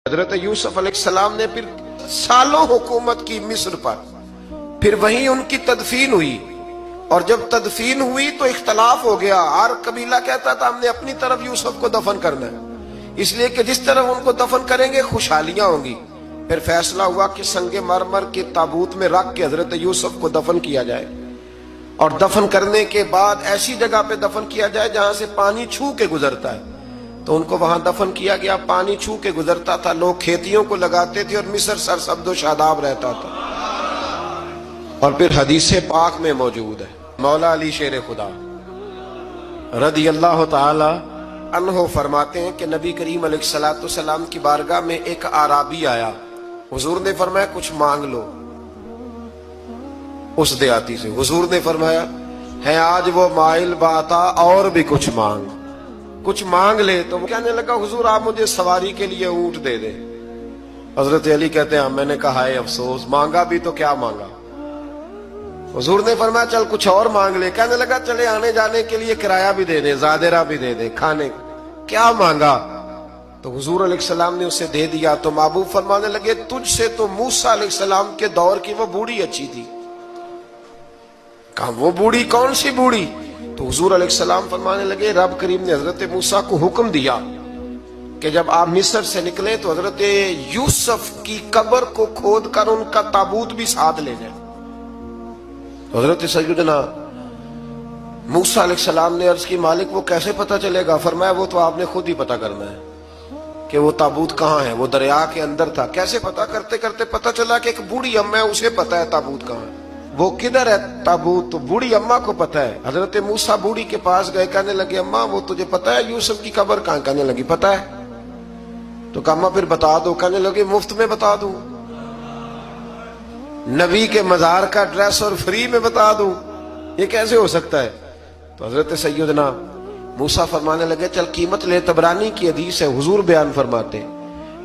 حضرت یوسف علیہ السلام نے پھر سالوں حکومت کی مصر پر، پھر وہیں ان کی تدفین ہوئی، اور جب تدفین ہوئی تو اختلاف ہو گیا۔ ہر قبیلہ کہتا تھا ہم نے اپنی طرف یوسف کو دفن کرنا ہے، اس لیے کہ جس طرف ان کو دفن کریں گے خوشحالیاں ہوں گی۔ پھر فیصلہ ہوا کہ سنگ مرمر کے تابوت میں رکھ کے حضرت یوسف کو دفن کیا جائے، اور دفن کرنے کے بعد ایسی جگہ پہ دفن کیا جائے جہاں سے پانی چھو کے گزرتا ہے۔ تو ان کو وہاں دفن کیا گیا، پانی چھو کے گزرتا تھا، لوگ کھیتیوں کو لگاتے تھے اور مصر سرسبز و شاداب رہتا تھا۔ اور پھر حدیث پاک میں موجود ہے، مولا علی شیر خدا رضی اللہ تعالی عنہ فرماتے ہیں کہ نبی کریم علیہ السلام کی بارگاہ میں ایک اعرابی آیا، حضور نے فرمایا کچھ مانگ لو۔ اس دیہاتی سے حضور نے فرمایا ہے آج وہ مائل باتا، اور بھی کچھ مانگ لے۔ تو وہ کہنے لگا حضور آپ مجھے سواری کے لیے اونٹ دے دے۔ حضرت علی کہتے ہیں میں نے کہا ہے افسوس، مانگا بھی تو کیا مانگا۔ حضور نے فرمایا چل کچھ اور مانگ لے۔ کہنے لگا چلے آنے جانے کے لیے کرایہ بھی دے دے، زادرہ بھی دے دے، کھانے کیا مانگا۔ تو حضور علیہ السلام نے اسے دے دیا۔ تو محبوب فرمانے لگے تجھ سے تو موسیٰ علیہ السلام کے دور کی وہ بوڑھی اچھی تھی۔ کہا وہ بوڑھی کون سی بوڑھی؟ تو حضور علیہ السلام فرمانے لگے رب کریم نے حضرت موسیٰ کو حکم دیا کہ جب آپ مصر سے نکلیں تو حضرت یوسف کی قبر کو کھود کر ان کا تابوت بھی ساتھ لے جائیں۔ حضرت سیدنا موسیٰ علیہ السلام نے عرض کی مالک وہ کیسے پتہ چلے گا؟ فرمایا وہ تو آپ نے خود ہی پتہ کرنا ہے کہ وہ تابوت کہاں ہے۔ وہ دریا کے اندر تھا۔ کیسے پتہ کرتے کرتے پتہ چلا کہ ایک بوڑھی اماں ہے، اسے پتہ ہے تابوت کہاں ہے۔ وہ کدھر ہے تابوت؟ تو بوڑھی اماں کو پتہ ہے۔ حضرت موسیٰ بوڑھی کے پاس گئے، کہنے لگے اماں وہ تجھے پتہ ہے یوسف کی قبر کہاں؟ کہنے لگی پتہ ہے۔ تو کہا اماں پھر بتا دو۔ کہنے لگے مفت میں بتا دوں، نبی کے مزار کا ڈریس اور فری میں بتا دوں، یہ کیسے ہو سکتا ہے؟ تو حضرت سیدنا موسیٰ فرمانے لگے چل قیمت لے۔ طبرانی کی حدیث ہے، حضور بیان فرماتے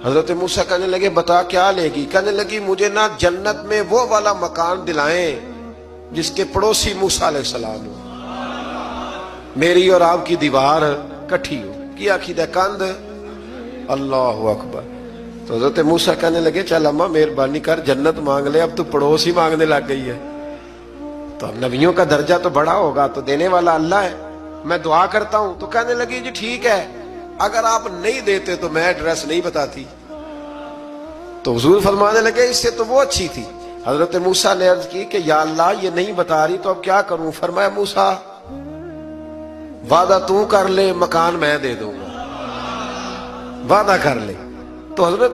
حضرت موسیٰ کہنے لگے بتا کیا لے گی؟ کہنے لگی مجھے نہ جنت میں وہ والا مکان دلائیں جس کے پڑوسی موسیٰ علیہ السلام ہو، میری اور آپ کی دیوار کٹھی ہو، کیا عقیدہ کند۔ اللہ اکبر۔ تو حضرت موسیٰ کہنے لگے چل اماں مہربانی کر جنت مانگ لے، اب تو پڑوس ہی مانگنے لگ گئی ہے۔ تو اب نبیوں کا درجہ تو بڑا ہوگا، تو دینے والا اللہ ہے، میں دعا کرتا ہوں۔ تو کہنے لگی جی ٹھیک ہے، اگر آپ نہیں دیتے تو میں ایڈریس نہیں بتاتی۔ تو حضور فرمانے لگے اس سے تو وہ اچھی تھی۔ حضرت موسیٰ نے عرض کی کہ یا اللہ یہ نہیں بتا رہی تو اب کیا کروں؟ فرمایا موسیٰ وعدہ تو کر لے، مکان میں دے دوں گا، وعدہ کر لے۔ تو حضرت